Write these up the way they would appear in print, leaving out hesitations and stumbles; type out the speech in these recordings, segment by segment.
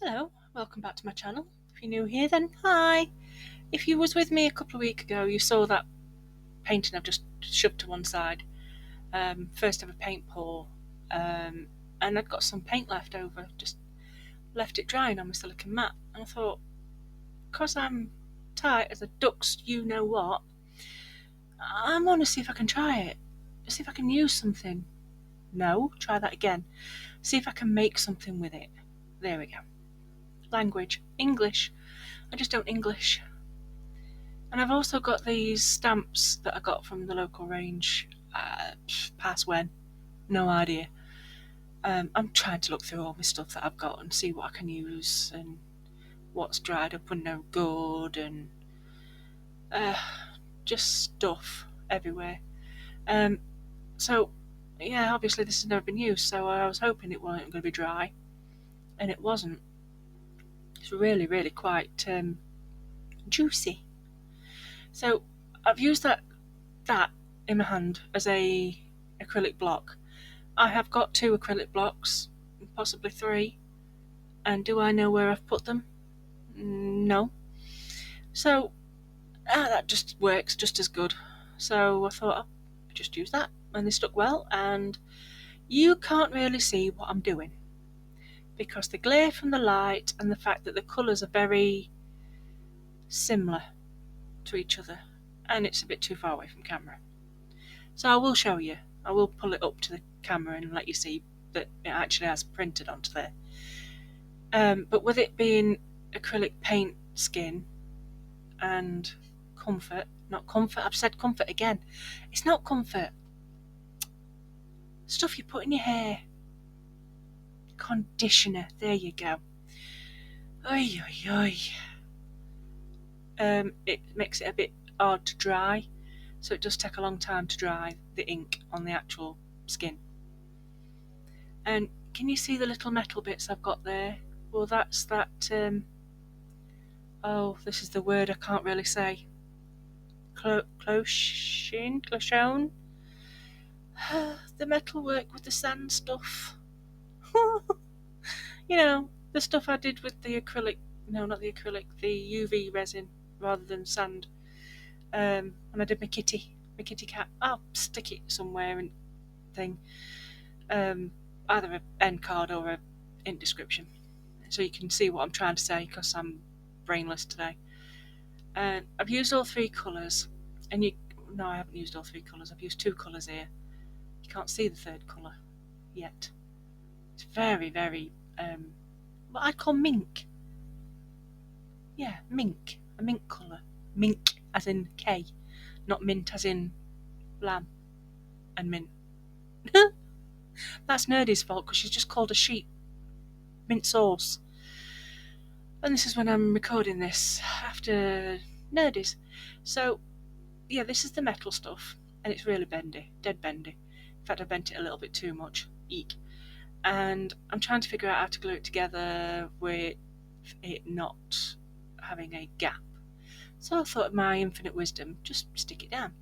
Hello, welcome back to my channel. If you're new here, then hi. If you was with me a couple of weeks ago, you saw that painting I've just shoved to one side. First ever paint pour, and I'd got some paint left over, just left it drying on my silicone mat, and I thought, because I'm tight as a duck's you know what, I want to see if I can try it, see if I can use something. No, try that again. See if I can make something with it. There we go. Language, English. I just don't English. And I've also got these stamps that I got from the local range. Past when? No idea. I'm trying to look through all my stuff that I've got and see what I can use and what's dried up and no good and just stuff everywhere. So yeah, obviously this has never been used, so I was hoping it wasn't going to be dry, and it wasn't. It's really, really quite juicy. So I've used that in my hand as a acrylic block. I have got 2 acrylic blocks, possibly 3, and do I know where I've put them? No. So that just works just as good. So I thought I'll just use that, and they stuck well, and you can't really see what I'm doing because the glare from the light and the fact that the colours are very similar to each other, and it's a bit too far away from camera. So I will show you. I will pull it up to the camera and let you see that it actually has printed onto there. But with it being acrylic paint skin and comfort, not comfort, I've said comfort again. It's not comfort. Stuff you put in your hair. Conditioner, there you go. Oy, oy, oy. It makes it a bit hard to dry, so it does take a long time to dry the ink on the actual skin. And can you see the little metal bits I've got there? Well, that's that, oh, this is the word I can't really say. Clochon? The metal work with the sand stuff. You know, the stuff I did with the acrylic, no, not the acrylic, the UV resin rather than sand. And I did my kitty cat. I'll stick it somewhere and thing. Either an end card or a in description, so you can see what I'm trying to say because I'm brainless today. And I've used all 3 colours, and no, I haven't used all 3 colours. I've used 2 colours here. You can't see the 3rd colour yet. It's very, very what I'd call mink. Yeah, mink, a mink colour. Mink as in K, not mint as in lamb and mint. That's Nerdy's fault because she's just called a sheep mint sauce. And this is when I'm recording this after Nerdy's. So yeah, this is the metal stuff, and it's really bendy, dead bendy. In fact, I bent it a little bit too much. Eek. And I'm trying to figure out how to glue it together with it not having a gap. So I thought, of my infinite wisdom, just stick it down.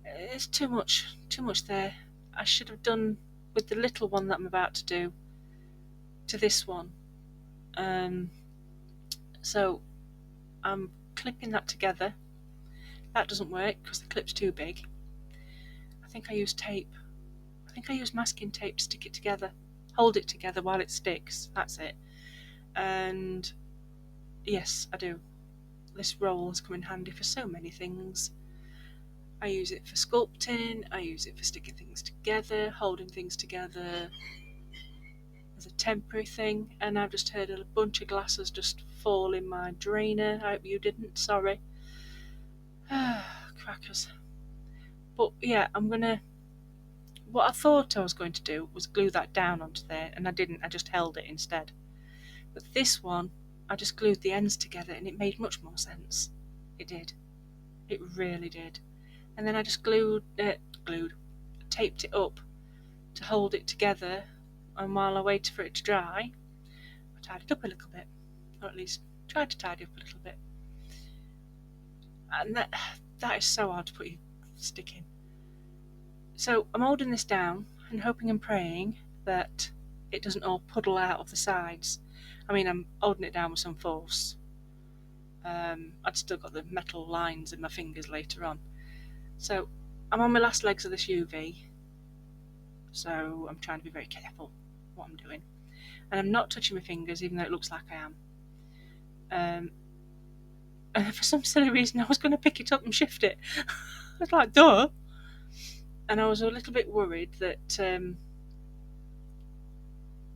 It's too much there. I should have done with the little one that I'm about to do to this one. So I'm clipping that together. That doesn't work because the clip's too big. I think I used tape. I think I used masking tape to stick it together. Hold it together while it sticks. That's it. And yes, I do. This roll has come in handy for so many things. I use it for sculpting, I use it for sticking things together, holding things together as a temporary thing, and I've just heard a bunch of glasses just fall in my drainer. I hope you didn't, sorry. Crackers. But yeah, what I thought I was going to do was glue that down onto there, and I didn't, I just held it instead. But this one, I just glued the ends together and it made much more sense. It did. It really did. And then I just taped it up to hold it together, and while I waited for it to dry, I tied it up a little bit, or at least tried to tidy up a little bit. And that is so hard to put your stick in. So I'm holding this down and hoping and praying that it doesn't all puddle out of the sides. I mean, I'm holding it down with some force. I'd still got the metal lines in my fingers later on. So I'm on my last legs of this UV, so I'm trying to be very careful what I'm doing. And I'm not touching my fingers, even though it looks like I am. And for some silly reason, I was going to pick it up and shift it. I was like, duh. And I was a little bit worried that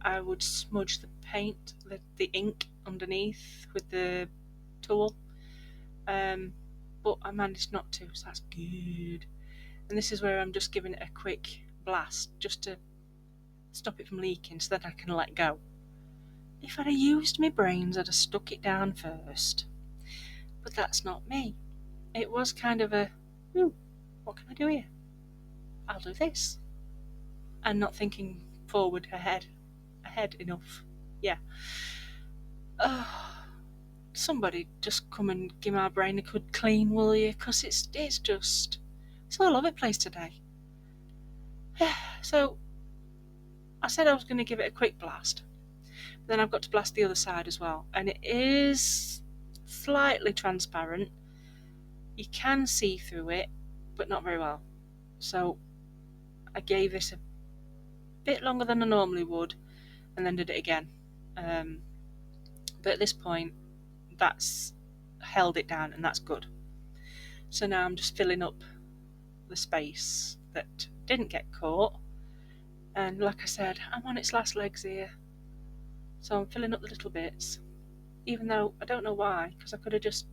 I would smudge the paint, the ink underneath with the tool. But I managed not to, so that's good. And this is where I'm just giving it a quick blast just to stop it from leaking so that I can let go. If I'd have used my brains, I'd have stuck it down first. But that's not me. It was kind of a, ooh, what can I do here? I'll do this. And not thinking forward ahead enough. Yeah. Somebody just come and give my brain a good clean, will you? Because it's all over the place today. So I said I was going to give it a quick blast. Then I've got to blast the other side as well. And it is slightly transparent. You can see through it, but not very well. So I gave this a bit longer than I normally would, and then did it again. But at this point, that's held it down, and that's good. So now I'm just filling up the space that didn't get caught. And like I said, I'm on its last legs here. So I'm filling up the little bits, even though I don't know why, because I could have just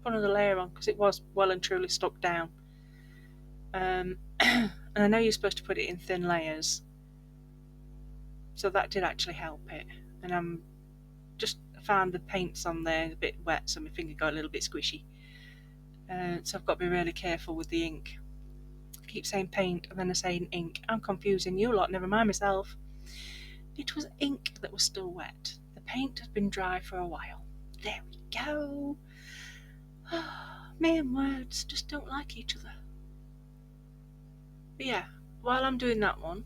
put another layer on, because it was well and truly stuck down. And I know you're supposed to put it in thin layers, so that did actually help it. And I'm just found the paints on there a bit wet, so my finger got a little bit squishy. So I've got to be really careful with the ink. I keep saying paint and then I say ink. I'm confusing you lot, never mind myself. It was ink that was still wet. The paint had been dry for a while. There we go. Me and words just don't like each other. But yeah, while I'm doing that one,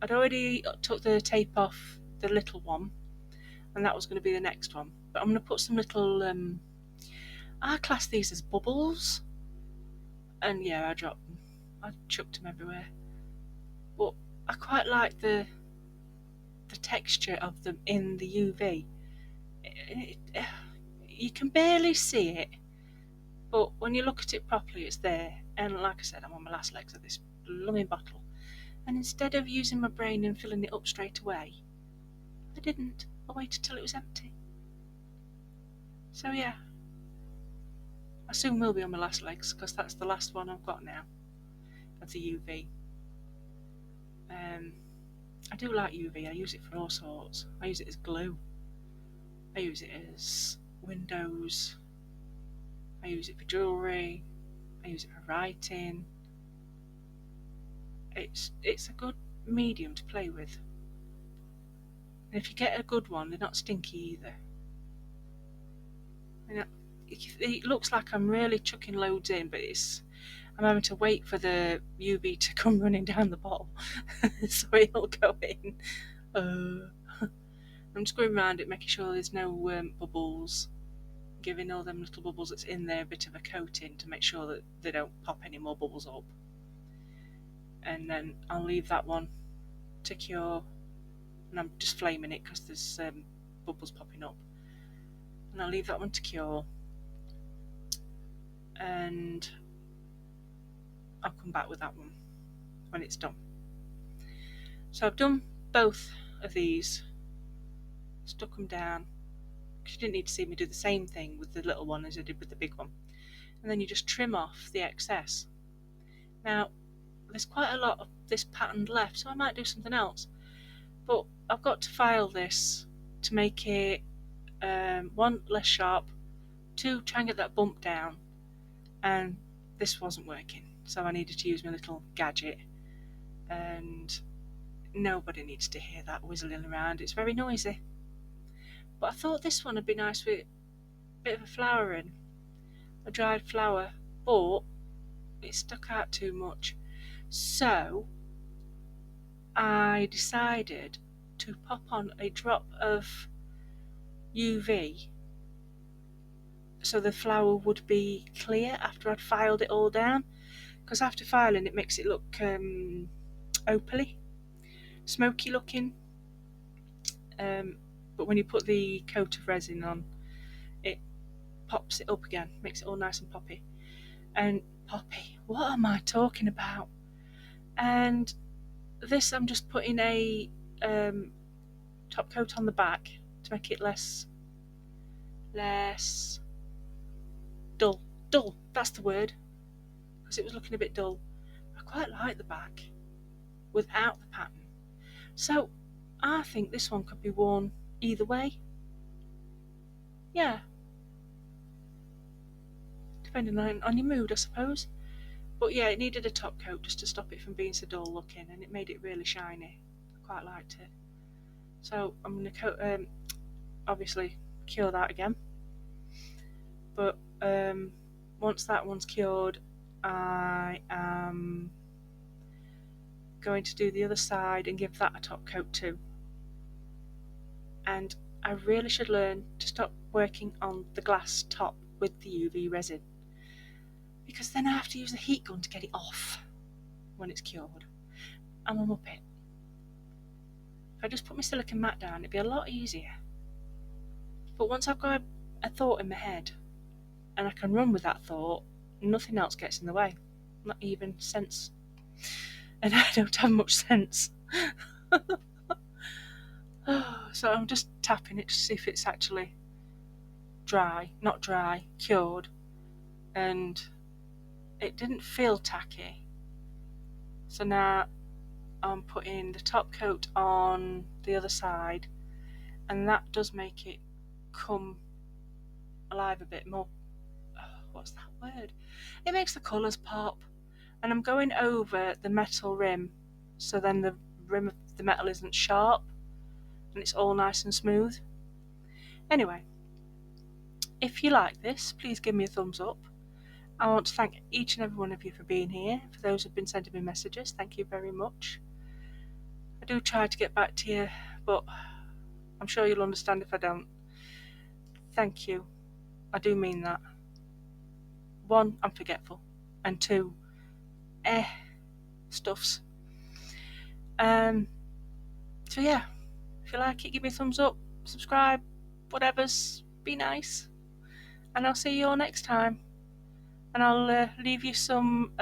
I'd already took the tape off the little one, and that was going to be the next one. But I'm going to put some little, I class these as bubbles. And yeah, I dropped them. I chucked them everywhere. But I quite like the texture of them in the UV. You can barely see it, but when you look at it properly, it's there. And like I said, I'm on my last legs of this blooming bottle. And instead of using my brain and filling it up straight away, I didn't. I waited till it was empty. So yeah, I soon will be on my last legs, because that's the last one I've got now of the UV. I do like UV. I use it for all sorts. I use it as glue. I use it as windows. I use it for jewellery. I use it for writing. It's a good medium to play with. And if you get a good one, they're not stinky either. You know, it looks like I'm really chucking loads in, but I'm having to wait for the UV to come running down the bottle so it'll go in. I'm just going around it, making sure there's no bubbles, giving all them little bubbles that's in there a bit of a coating to make sure that they don't pop any more bubbles up. And then I'll leave that one to cure, and I'm just flaming it because there's bubbles popping up. And I'll leave that one to cure, and I'll come back with that one when it's done. So I've done both of these, stuck them down, because you didn't need to see me do the same thing with the little one as I did with the big one. And then you just trim off the excess. Now, there's quite a lot of this pattern left, so I might do something else. But I've got to file this to make it 1, less sharp, 2, try and get that bump down, and this wasn't working, so I needed to use my little gadget, and nobody needs to hear that whistling around. It's very noisy. But I thought this one would be nice with a bit of a flower in, a dried flower, but it stuck out too much. So I decided to pop on a drop of UV so the flower would be clear after I'd filed it all down, because after filing it makes it look opaly, smoky looking, but when you put the coat of resin on, it pops it up again, makes it all nice and poppy. And poppy, what am I talking about? And this, I'm just putting a top coat on the back to make it less dull, that's the word, because it was looking a bit dull. I quite like the back without the pattern, so I think this one could be worn either way. Yeah, depending on your mood, I suppose. But yeah, it needed a top coat just to stop it from being so dull looking, and it made it really shiny. I quite liked it. So I'm going to obviously cure that again. But once that one's cured, I am going to do the other side and give that a top coat too. And I really should learn to stop working on the glass top with the UV resin, because then I have to use the heat gun to get it off when it's cured. I'm a muppet. If I just put my silicone mat down, it'd be a lot easier. But once I've got a thought in my head and I can run with that thought, nothing else gets in the way, not even sense. And I don't have much sense. So I'm just tapping it to see if it's actually cured, and it didn't feel tacky. So now I'm putting the top coat on the other side, and that does make it come alive a bit more. What's that word? It makes the colours pop. And I'm going over the metal rim, so then the rim of the metal isn't sharp and it's all nice and smooth. Anyway, if you like this, please give me a thumbs up. I want to thank each and every one of you for being here. For those who've been sending me messages, thank you very much. I do try to get back to you, but I'm sure you'll understand if I don't. Thank you. I do mean that. 1, I'm forgetful, and 2, stuffs. So yeah, if you like it, give me a thumbs up, subscribe, whatever's, be nice, and I'll see you all next time. And I'll leave you some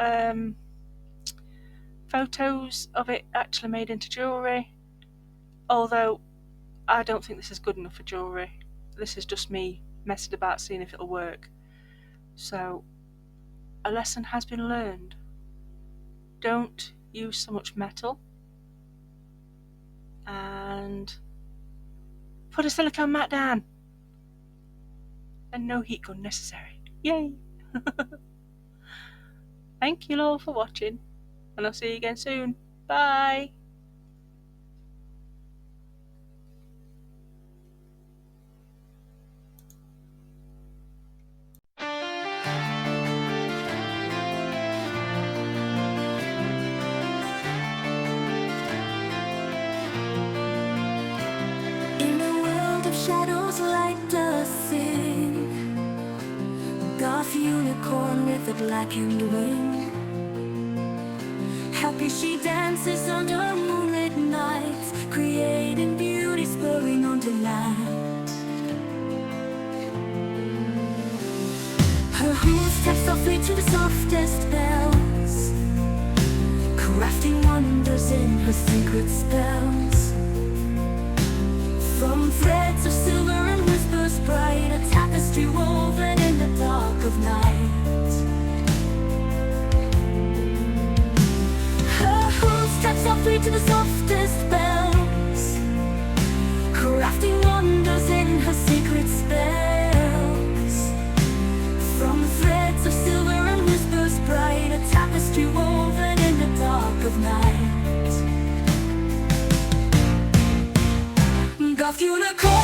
photos of it actually made into jewellery, although I don't think this is good enough for jewellery. This is just me messing about, seeing if it'll work. So a lesson has been learned. Don't use so much metal, and put a silicone mat down, and no heat gun necessary. Yay! Thank you all for watching, and I'll see you again soon. Bye! Shadows light does sing, Goth unicorn with a blackened wing. Happy she dances under moonlit nights, creating beauty, spurring on delight. Her hooves tap softly to the softest bells, crafting wonders in her secret spells. From threads of silver and whispers bright, a tapestry woven in the dark of night. Her hooves tap softly to the softest bells, crafting wonders in her secret spells. From threads of silver and whispers bright, a tapestry woven in the dark of night. Goth unicorn.